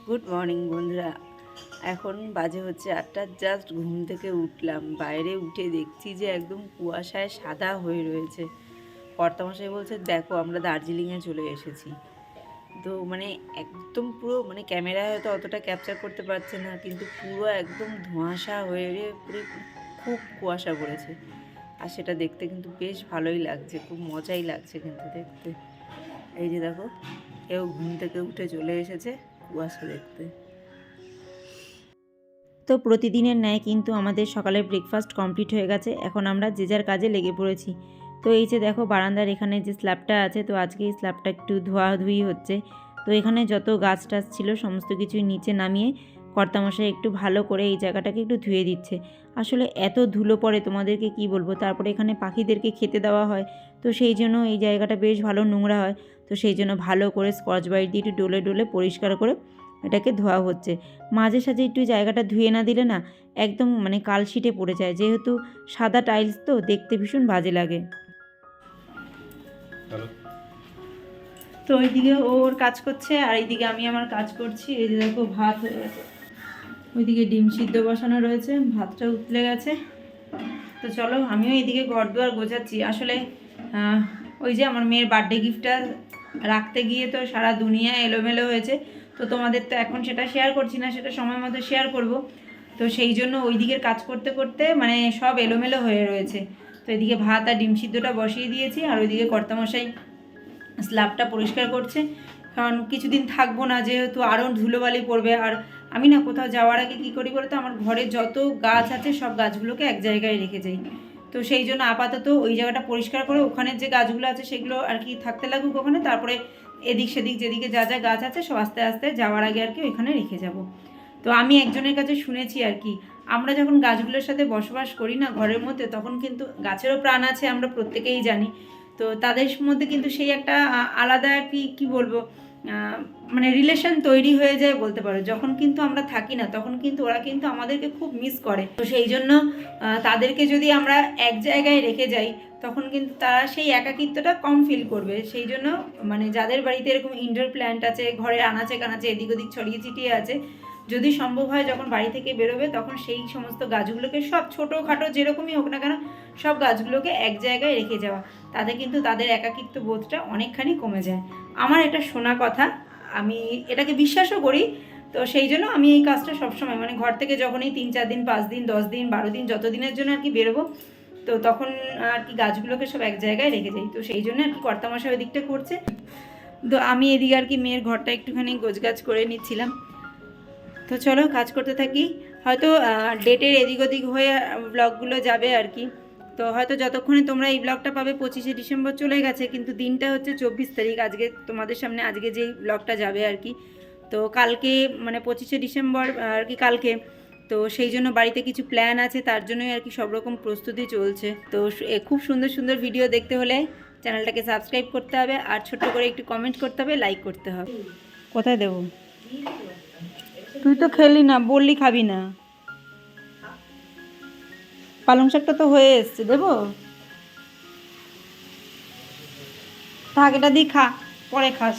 Good morning বন্ধুরা। এখন বাজে হচ্ছে 8টা, জাস্ট ঘুম থেকে উঠলাম। বাইরে উঠে দেখছি যে একদম কুয়াশায় সাদা হয়ে রয়েছে। কর্তামশাই বলছে দেখো আমরা দার্জিলিংয়ে চলে এসেছি। তো মানে একদম পুরো মানে ক্যামেরায় হয়তো অতটা ক্যাপচার করতে পারছে না, কিন্তু পুরো একদম ধোঁয়াশা হয়ে পুরো খুব কুয়াশা পড়েছে। আর সেটা দেখতে কিন্তু বেশ ভালোই লাগছে, খুব মজাই লাগছে কিন্তু দেখতে। এই যে দেখো, কেউ ঘুম থেকে উঠে চলে এসেছে কুয়াশা দেখতে। তো প্রতিদিনের ন্যায় কিন্তু আমাদের সকালের ব্রেকফাস্ট কমপ্লিট হয়ে গেছে। এখন আমরা যে যার কাজে লেগে পড়েছি। তো এই যে দেখো বারান্দার এখানে যে স্ল্যাবটা আছে, তো আজকে এই স্ল্যাবটা একটু ধোয়াধুয়ি হচ্ছে। তো এখানে যত গাছ টাছ ছিল সমস্ত কিছুই নিচে নামিয়ে কর্তামশাই একটু ভালো করে এই জায়গাটাকে একটু ধুয়ে দিচ্ছে। আসলে এত ধুলো পড়ে তোমাদেরকে কি বলবো। তারপরে এখানে পাখিদেরকে খেতে দেওয়া হয়, তো সেই জন্য এই জায়গাটা বেশ ভালো নোংরা হয়। তো সেই জন্য ভালো করে স্কচ ব্রাইট দিয়ে একটু ডলে ডলে পরিষ্কার করে এটাকে ধোয়া হচ্ছে। মাঝে সাঝে একটু জায়গাটা ধুয়ে না দিলে না একদম মানে কালশিটে পড়ে যায়, যেহেতু সাদা টাইলস তো দেখতে ভীষণ বাজে লাগে। তো ওইদিকে ওর কাজ করছে আর এইদিকে আমি আমার কাজ করছি। এই যে দেখো ভাত হয়ে গেছে, ওইদিকে ডিম সিদ্ধ বসানো রয়েছে, ভাতটা উতলে গেছে। তো চলো আমিও এইদিকে ঘর দুয়ার গোছাচ্ছি। আসলে ওই যে আমার মেয়ের বার্থডে গিফটটা রাখতে গিয়ে তো সারা দুনিয়া এলোমেলো হয়েছে। তো তোমাদের তো এখন সেটা শেয়ার করছি না, সেটা সময় মতো শেয়ার করব। তো সেই জন্য ওই দিকের কাজ করতে করতে মানে সব এলোমেলো হয়ে রয়েছে। তো এদিকে ভাত আর ডিম সিদ্ধটা বসিয়ে দিয়েছি, আর ওইদিকে কর্তামশাই স্ল্যাবটা পরিষ্কার করছে। কারণ কিছুদিন থাকবো না, যেহেতু আরও ধুলোবালি পড়বে। আর আমি না কোথাও যাওয়ার আগে কী করি বলতো, আমার ঘরে যত গাছ আছে সব গাছগুলোকে এক জায়গায় রেখে যাই। তো সেই জন্য আপাতত ওই জায়গাটা পরিষ্কার করে ওখানের যে গাছগুলো আছে সেগুলো আর কি থাকতে লাগুক ওখানে, তারপরে এদিক সেদিক যেদিকে যা যা গাছ আছে সব আস্তে আস্তে যাওয়ার আগে আর কি ওইখানে রেখে যাব। তো আমি একজনের কাছে শুনেছি আর কি, আমরা যখন গাছগুলোর সাথে বসবাস করি না ঘরের মধ্যে, তখন কিন্তু গাছেরও প্রাণ আছে, আমরা প্রত্যেকেই জানি। তো তাদের মধ্যে কিন্তু সেই একটা আলাদা কি বলবো, মানে রিলেশন তৈরি হয়ে যায় বলতে পারো। যখন কিন্তু আমরা থাকি না তখন কিন্তু ওরা কিন্তু আমাদেরকে খুব মিস করে। তো সেই জন্য তাদেরকে যদি আমরা এক জায়গায় রেখে যাই তখন কিন্তু তারা সেই একাকিত্বটা কম ফিল করবে। সেই জন্য মানে যাদের বাড়িতে এরকম ইনডোর প্ল্যান্ট আছে, ঘরের আনাচে কানাচে এদিক ওদিক ছড়িয়ে ছিটিয়ে আছে, যদি সম্ভব হয় যখন বাড়ি থেকে বেরোবে তখন সেই সমস্ত গাছগুলোকে, সব ছোটোখাটো যেরকমই হোক না কেন, সব গাছগুলোকে এক জায়গায় রেখে যাওয়া, তাতে কিন্তু তাদের একাকিত্ব বোধটা অনেকখানি কমে যায়। আমার এটা শোনা কথা, আমি এটাকে বিশ্বাসও করি। তো সেই জন্য আমি এই কাজটা সবসময় মানে ঘর থেকে যখনই 3-4 দিন 5 দিন 10 দিন 12 দিন যত দিনের জন্য আর কি বেরোবো, তো তখন আর কি গাছগুলোকে সব এক জায়গায় রেখে যাই। তো সেই জন্য আর কি কর্তামশাই ওই দিকটা করছে। তো আমি এদিকে আর কি মেয়ের ঘরটা একটুখানি গোছগাছ করে নিচ্ছিলাম। তো চলো কাজ করতে থাকি। হয়তো ডেটের এদিক ওদিক হয়ে ব্লগগুলো যাবে আর কি। তো হয়তো যতক্ষণে তোমরা এই ব্লগটা পাবে 25শে ডিসেম্বর চলে গেছে, কিন্তু দিনটা হচ্ছে 24 তারিখ আজকে তোমাদের সামনে, আজকে যেই ব্লগটা যাবে আর কি। তো কালকে মানে 25শে ডিসেম্বর আর কি কালকে। তো সেই জন্য বাড়িতে কিছু প্ল্যান আছে, তার জন্যই আর কি সব রকম প্রস্তুতি চলছে। তো খুব সুন্দর সুন্দর ভিডিও দেখতে হলে চ্যানেলটাকে সাবস্ক্রাইব করতে হবে, আর ছোট্ট করে একটু কমেন্ট করতে হবে, লাইক করতে হবে। কোথায় দেবো? তুই তো খেলি না, বললি খাবি না। পালং শাকটা তো হয়ে এসছে, দেবো? থাক, এটা দিয়ে খা, পরে খাস।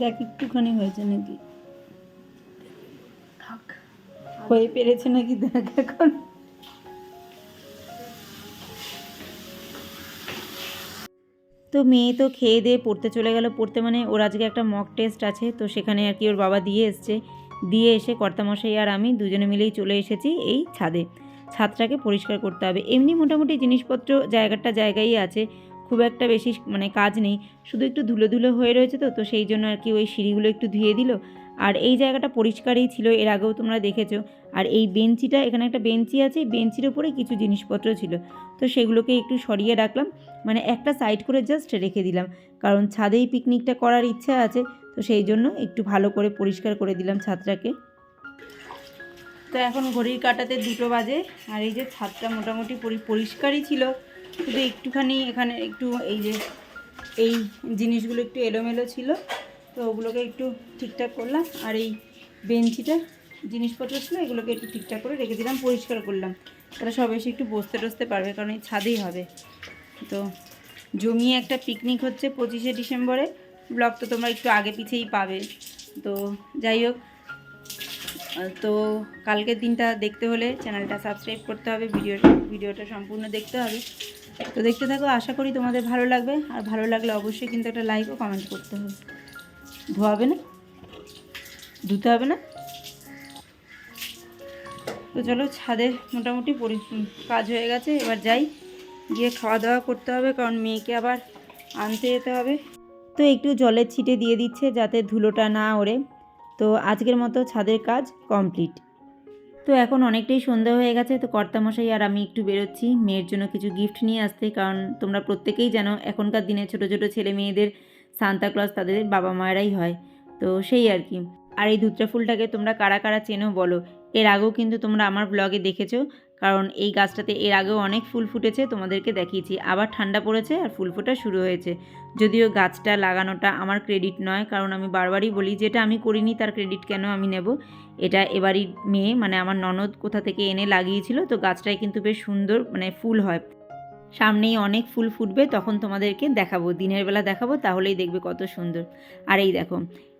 দেখ একটুখানি হয়েছে নাকি, থাক হয়ে পেরেছে নাকি দেখ এখন। তো মেয়ে তো খেয়ে দিয়ে পড়তে চলে গেল। পড়তে মানে ওর আজকে একটা মক টেস্ট আছে, তো সেখানে আর কি ওর বাবা দিয়ে এসছে। দিয়ে এসে কর্তামশাই আর আমি দুজনে মিলেই চলে এসেছি এই ছাদে। ছাদটাকে পরিষ্কার করতে হবে। এমনি মোটামুটি জিনিসপত্র জায়গাটা জায়গায় আছে, খুব একটা বেশি মানে কাজ নেই, শুধু একটু ধুলো ধুলো হয়ে রয়েছে। তো সেই জন্য আর কি ওই সিঁড়িগুলো একটু ধুয়ে দিল। আর এই জায়গাটা পরিষ্কারই ছিল, এর আগেও তোমরা দেখেছো। আর এই বেঞ্চিটা, এখানে একটা বেঞ্চি আছে, বেঞ্চির ওপরে কিছু জিনিসপত্র ছিল, তো সেগুলোকে একটু সরিয়ে রাখলাম, মানে একটা সাইড করে জাস্ট রেখে দিলাম। কারণ ছাদেই পিকনিকটা করার ইচ্ছা আছে, তো সেই জন্য একটু ভালো করে পরিষ্কার করে দিলাম ছাদটাকে। তো এখন ঘড়ির কাঁটাতে 2টো বাজে, আর এই যে ছাদটা মোটামুটি পরিষ্কারই ছিল, শুধু একটুখানি এখানে একটু এই যে এই জিনিসগুলো একটু এলোমেলো ছিল, তো ওগুলোকে একটু ঠিকঠাক করলাম। আর এই বেঞ্চিটা জিনিসপত্র ছিল, এগুলোকে একটু ঠিকঠাক করে রেখে দিলাম, পরিষ্কার করলাম। তারা সব এসে একটু বসতে টসতে পারবে, কারণ এই ছাদেই হবে। তো জমিয়ে একটা পিকনিক হচ্ছে 25শে ডিসেম্বরে। ব্লগ তো তোমরা একটু আগে পিছেই পাবে। তো যাই হোক, তো কালকের দিনটা দেখতে হলে চ্যানেলটা সাবস্ক্রাইব করতে হবে, ভিডিওটা সম্পূর্ণ দেখতে হবে। তো দেখতে থাকো, আশা করি তোমাদের ভালো লাগবে। আর ভালো লাগলে অবশ্যই কিন্তু একটা লাইক ও কমেন্ট করতে হবে। ধোয়াবে না, ধুতে হবে না। তো চলো, ছাদের মোটামুটি কাজ হয়ে গেছে, এবার যাই, গিয়ে খাওয়া দাওয়া করতে হবে, কারণ মেয়েকে আবার আনতে যেতে হবে। তো একটু জলের ছিটে দিয়ে দিচ্ছে যাতে ধুলোটা না ওড়ে। তো আজকের মতো ছাদের কাজ কমপ্লিট। তো এখন অনেকটাই সন্ধ্যা হয়ে গেছে। তো কর্তামশাই আর আমি একটু বেরোচ্ছি মেয়ের জন্য কিছু গিফট নিয়ে আসতে, কারণ তোমরা প্রত্যেকেই জানো এখনকার দিনে ছোট ছোট ছেলে মেয়েদের সান্তাক্লজ তাদের বাবা মায়েরাই হয়। তো সেই আর কি। আর এই ধুত্রা ফুলটাকে তোমরা কারা কারা চেনো বলো। এর আগেও কিন্তু তোমরা আমার ব্লগে দেখেছো, কারণ এই গাছটাতে এর আগেও অনেক ফুল ফুটেছে, তোমাদেরকে দেখিয়েছি। আবার ঠান্ডা পড়েছে আর ফুল ফোটা শুরু হয়েছে। যদিও গাছটা লাগানোটা আমার ক্রেডিট নয়, কারণ আমি বারবারই বলি যেটা আমি করিনি তার ক্রেডিট কেন আমি নেব। এটা এবারই মেয়ে মানে আমার ননদ কোথা থেকে এনে লাগিয়েছিল। তো গাছটায় কিন্তু বেশ সুন্দর মানে ফুল হয়। সামনেই অনেক ফুল ফুটবে, তখন তোমাদেরকে দেখাবো, দিনের বেলা দেখাবো, তাহলেই দেখবে কত সুন্দর। আর এই দেখো,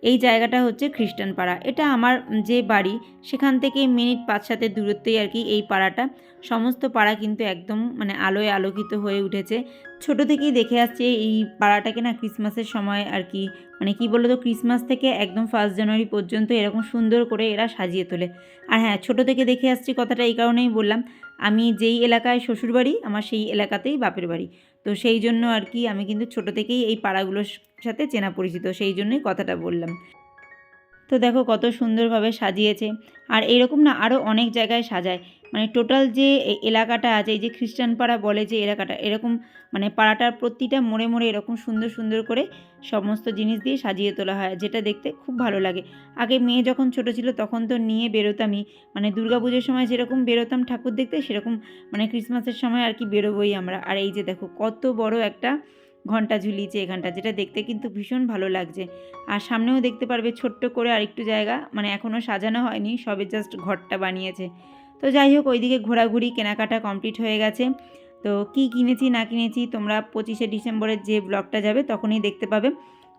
এই জায়গাটা হচ্ছে খ্রিস্টান পাড়া। এটা আমার যে বাড়ি সেখান থেকে মিনিট 5-7 দূরত্বেই আর কি এই পাড়াটা। সমস্ত পাড়া কিন্তু একদম মানে আলোয় আলোকিত হয়ে উঠেছে। ছোট থেকেই দেখে আসছে এই পাড়াটাকে না ক্রিসমাসের সময় আর কি, মানে কি বলো তো, ক্রিসমাস থেকে একদম 1 জানুয়ারি পর্যন্ত এরকম সুন্দর করে এরা সাজিয়ে তোলে। আর হ্যাঁ, ছোট থেকে দেখে আসছি কথাটা এই কারণেই বললাম, আমি যেই এলাকায় শ্বশুরবাড়ি আমার সেই এলাকাতেই বাপের বাড়ি। তো সেই জন্য আর কি আমি কিন্তু ছোট থেকেই এই পাড়াগুলোর সাথে চেনা পরিচিত, সেই জন্যই কথাটা বললাম। তো দেখো কত সুন্দরভাবে সাজিয়েছে। আর এরকম না আরও অনেক জায়গায় সাজায়, মানে টোটাল যে এলাকাটা আছে, এই যে খ্রিস্টান পাড়া বলে যে এলাকাটা, এরকম মানে পাড়াটার প্রতিটা মোড়ে মোড়ে এরকম সুন্দর সুন্দর করে সমস্ত জিনিস দিয়ে সাজিয়ে তোলা হয়, যেটা দেখতে খুব ভালো লাগে। আগে মেয়ে যখন ছোট ছিল তখন তো নিয়ে বেরোতামই, মানে দুর্গাপুজোর সময় যেরকম বেরোতাম ঠাকুর দেখতে, সেরকম মানে ক্রিসমাসের সময় আর কি বেরোবোই আমরা। আর এই যে দেখো কত বড় একটা ঘন্টা ঝুলিয়েছে এখানটা, যেটা দেখতে কিন্তু ভীষণ ভালো লাগছে। আর সামনেও দেখতে পারবে ছোট্ট করে আরেকটু জায়গা, মানে এখনও সাজানো হয়নি, সবে জাস্ট ঘরটা বানিয়েছে। তো যাই হোক, ওইদিকে ঘোরাঘুরি কেনাকাটা কমপ্লিট হয়ে গেছে। তো কি কিনেছি না কিনেছি তোমরা 25শে ডিসেম্বরের যে ব্লগটা যাবে তখনই দেখতে পাবে।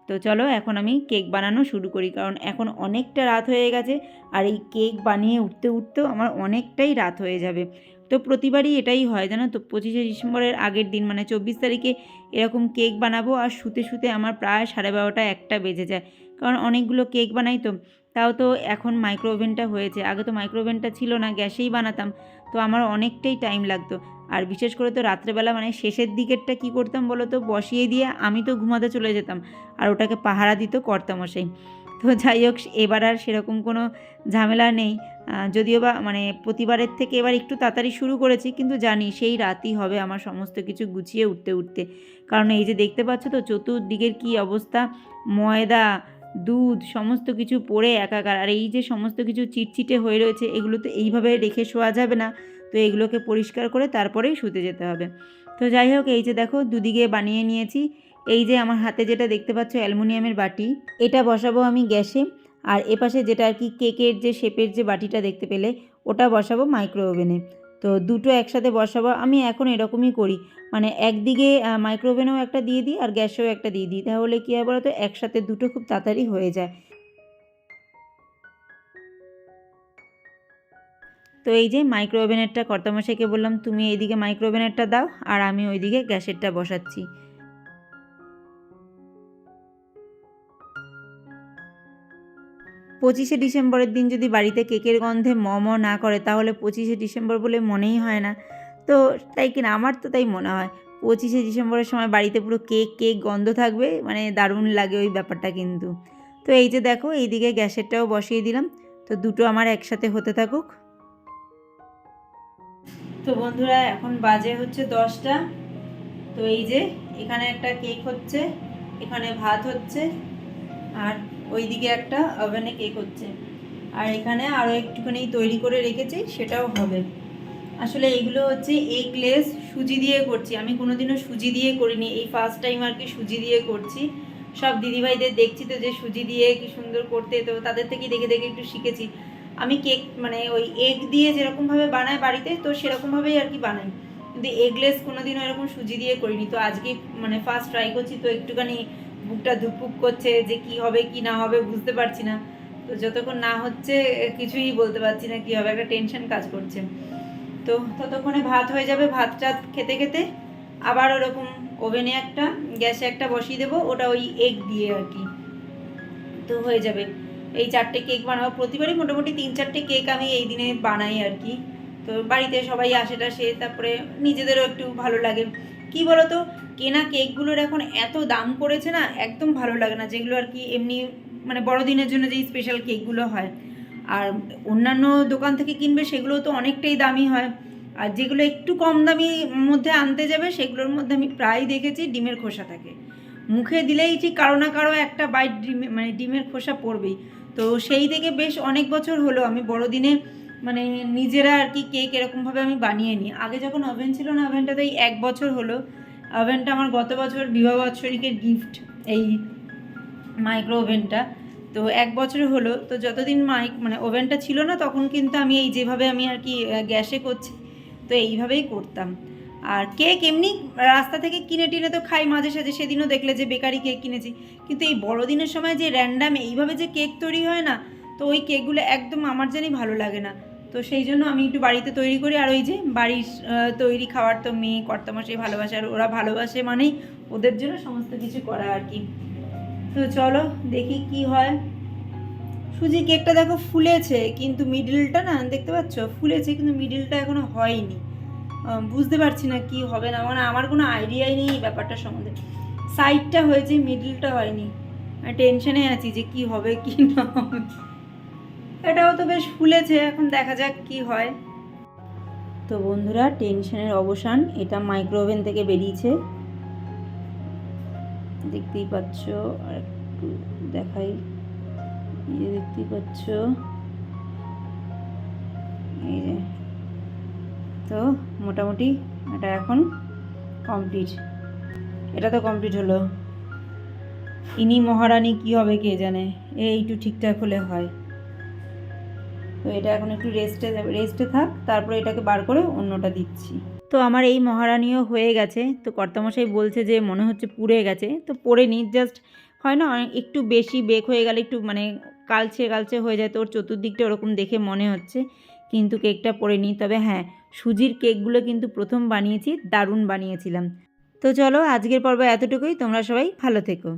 তো চলো এখন আমি কেক বানানো শুরু করি, কারণ এখন অনেকটা রাত হয়ে গেছে, আর এই কেক বানিয়ে উঠতে উঠতেও আমার অনেকটাই রাত হয়ে যাবে। তো প্রতিবারই এটাই হয় জানো তো, 25শে ডিসেম্বরের আগের দিন মানে 24 তারিখে এরকম কেক বানাবো, আর শুতে শুতে আমার প্রায় 12:30 1টা বেজে যায়, কারণ অনেকগুলো কেক বানাই তো। তাও তো এখন মাইক্রো ওভেনটা হয়েছে, আগে তো মাইক্রো ওভেনটা ছিল না, গ্যাসেই বানাতাম, তো আমার অনেকটাই টাইম লাগতো। আর বিশেষ করে তো রাত্রেবেলা মানে শেষের দিকেরটা কী করতাম বলো তো, বসিয়ে দিয়ে আমি তো ঘুমাতে চলে যেতাম, আর ওটাকে পাহারা দিত কর্তামশাই। তো যাই হোক, এবার আর সেরকম কোনো ঝামেলা নেই, যদিও বা মানে প্রতিবারের থেকে এবার একটু তাড়াতাড়ি শুরু করেছি, কিন্তু জানি সেই রাতই হবে আমার সমস্ত কিছু গুছিয়ে উঠতে উঠতে। কারণ এই যে দেখতে পাচ্ছ তো চতুর্দিকের কী অবস্থা, ময়দা দুধ সমস্ত কিছু পড়ে একাকার, আর এই যে সমস্ত কিছু চিটচিটে হয়ে রয়েছে, এগুলো তো এইভাবে রেখে শোয়া যাবে না, তো এগুলোকে পরিষ্কার করে তারপরেই শুতে যেতে হবে। তো যাই হোক, এই যে দেখো দুদিকে বানিয়ে নিয়েছি। এই যে আমার হাতে যেটা দেখতে পাচ্ছ অ্যালুমিনিয়ামের বাটি, এটা বসাবো আমি গ্যাসে, আর এপাশে যেটা আর কি কেকের যে শেপের যে বাটিটা দেখতে পেলে, ওটা বসাবো মাইক্রো ওভেনে। তো দুটো একসাথে বসাবো, আমি এখন এরকমই করি, মানে একদিকে মাইক্রো ওভেনেও একটা দিয়ে দিই আর গ্যাসেও একটা দিয়ে দিই, তাহলে কী হয় বলো তো, একসাথে দুটো খুব তাড়াতাড়ি হয়ে যায়। তো এই যে মাইক্রো ওভেনেরটা কর্তামশাইকে বললাম তুমি এইদিকে মাইক্রো ওভেনেরটা দাও, আর আমি ওইদিকে গ্যাসেরটা বসাচ্ছি। 25শে ডিসেম্বরের দিন যদি বাড়িতে কেকের গন্ধে না করে, তাহলে 25শে ডিসেম্বর বলে মনেই হয় না। তো তাই কিনা, আমার তো তাই মনে হয় 25শে ডিসেম্বরের সময় বাড়িতে পুরো কেক কেক গন্ধ থাকবে, মানে দারুণ লাগে ওই ব্যাপারটা কিন্তু। তো এই যে দেখো এইদিকে গ্যাসেরটাও বসিয়ে দিলাম, তো দুটো আমার একসাথে হতে থাকুক। তো বন্ধুরা এখন বাজে হচ্ছে 10টা। তো এই যে এখানে একটা কেক হচ্ছে, এখানে ভাত হচ্ছে, আর ওইদিকে একটা ওভেনে কেক হচ্ছে। আর এখানে আরও একটুখানি তৈরি করে রেখেছি, সেটাও হবে। আসলে এইগুলো হচ্ছে এগলেস সুজি দিয়ে করছি, আমি কোনোদিনও সুজি দিয়ে করিনি, এই ফার্স্ট টাইম আর কি সুজি দিয়ে করছি। সব দিদিভাইদের দেখছি তো যে সুজি দিয়ে কি সুন্দর করতে, তো তাদের থেকে দেখে দেখে একটু শিখেছি। আমি কেক মানে ওই এগ দিয়ে যেরকমভাবে বানাই বাড়িতে, তো সেরকমভাবেই আর কি বানাই, কিন্তু এগলেস কোনোদিনও এরকম সুজি দিয়ে করিনি। তো আজকে মানে ফার্স্ট ট্রাই করছি, তো একটুখানি বুকটা ধুকপুক করছে যে কি হবে কি না হবে বুঝতে পারছি না। তো যতক্ষণ না হচ্ছে কিছুই বলতে পারছি না, কী হবে, একটা টেনশন কাজ করছে। তো ততক্ষণে ভাত হয়ে যাবে, ভাতটা খেতে খেতে আবার ওরকম ওভেনে একটা গ্যাসে একটা বসিয়ে দেবো, ওটা ওই এগ দিয়ে আর কি, তো হয়ে যাবে। এই 4টে কেক বানাবো, প্রতিবারই মোটামুটি 3-4টে কেক আমি এই দিনে বানাই আর কি। তো বাড়িতে সবাই আসে টাসে, তারপরে নিজেদেরও একটু ভালো লাগে। কি বলো তো, কেনা কেকগুলোর এখন এত দাম করেছে না, একদম ভালো লাগে না, যেগুলো আর কি এমনি মানে বড়দিনের জন্য যেই স্পেশাল কেকগুলো হয়। আর অন্যান্য দোকান থেকে কিনবে সেগুলো তো অনেকটাই দামি হয়, আর যেগুলো একটু কম দামি মধ্যে আনতে যাবে সেগুলোর মধ্যে আমি প্রায় দেখেছি ডিমের খোসা থাকে, মুখে দিলেই ঠিক কারো না কারো একটা বাইট মানে ডিমের খোসা পড়বেই। তো সেই থেকে বেশ অনেক বছর হলো আমি বড়দিনে মানে নিজেরা আর কি কেক এরকমভাবে আমি বানিয়ে নিই। আগে যখন ওভেন ছিল না, ওভেনটাতে এই 1 বছর হলো, ওভেনটা আমার গত বছর বিবাহ বাৎসরিকের গিফট, এই মাইক্রো ওভেনটা। তো 1 বছর হলো, তো যতদিন মানে ওভেনটা ছিল না তখন কিন্তু আমি এই যেভাবে আমি আর কি গ্যাসে করছি, তো এইভাবেই করতাম। আর কেক এমনি রাস্তা থেকে কিনে টিনে তো খাই মাঝে সাঝে, সেদিনও দেখলে যে বেকারি কেক কিনেছি, কিন্তু এই বড়দিনের সময় যে র্যান্ডাম এইভাবে যে কেক তৈরি হয় না, তো ওই কেকগুলো একদম আমার জানি ভালো লাগে না। তো সেই জন্য আমি একটু বাড়িতে তৈরি করি, আর ওই যে বাড়ির তৈরি খাবার তো মেয়ে কর্তামশাই ভালোবাসে, আর ওরা ভালোবাসে মানেই ওদের জন্য সমস্ত কিছু করা আর কি। তো চলো দেখি কি হয়। সুজি কেকটা দেখো ফুলেছে, কিন্তু মিডলটা না দেখতে পাচ্ছ ফুলেছে, কিন্তু মিডলটা এখনো হয়নি। বুঝতে পারছি না কি হবে না, মানে আমার কোনো আইডিয়াই নেই এই ব্যাপারটা সম্বন্ধে। সাইডটা হয়েছে, মিডলটা হয়নি, টেনশনে আছি যে কি হবে কি না হবে। এটাও তো বেশ ফুলেছে, এখন দেখা যাক কি হয়। তো বন্ধুরা, টেনশনের অবসান, এটা মাইক্রো ওভেন থেকে বেরিয়েছে, দেখতেই পাচ্ছ। আর একটু দেখাই, এই যে দেখতেই পাচ্ছ, এই যে। তো মোটামুটি এটা এখন কমপ্লিট, এটা তো কমপ্লিট হলো। ইনি মহারানী কি হবে কে জানে, একটু ঠিকঠাক হলে হয়। তো এটা এখন একটু রেস্টে থাক, তারপরে এটাকে বার করে অন্যটা দিচ্ছি। তো আমার এই মহারানীও হয়ে গেছে। তো কর্তামশাই বলছে যে মনে হচ্ছে পুড়ে গেছে, তো পড়ে নি, জাস্ট হয় না একটু বেশি বেক হয়ে গেলে একটু মানে কালচে কালচে হয়ে যায়, তো ওর চতুর্দিকটা ওরকম দেখে মনে হচ্ছে, কিন্তু কেকটা পড়ে নি। তবে হ্যাঁ, সুজির কেকগুলো কিন্তু প্রথম বানিয়েছি, দারুণ বানিয়েছিলাম। তো চলো আজকের পর্ব এতটুকুই, তোমরা সবাই ভালো থেকো।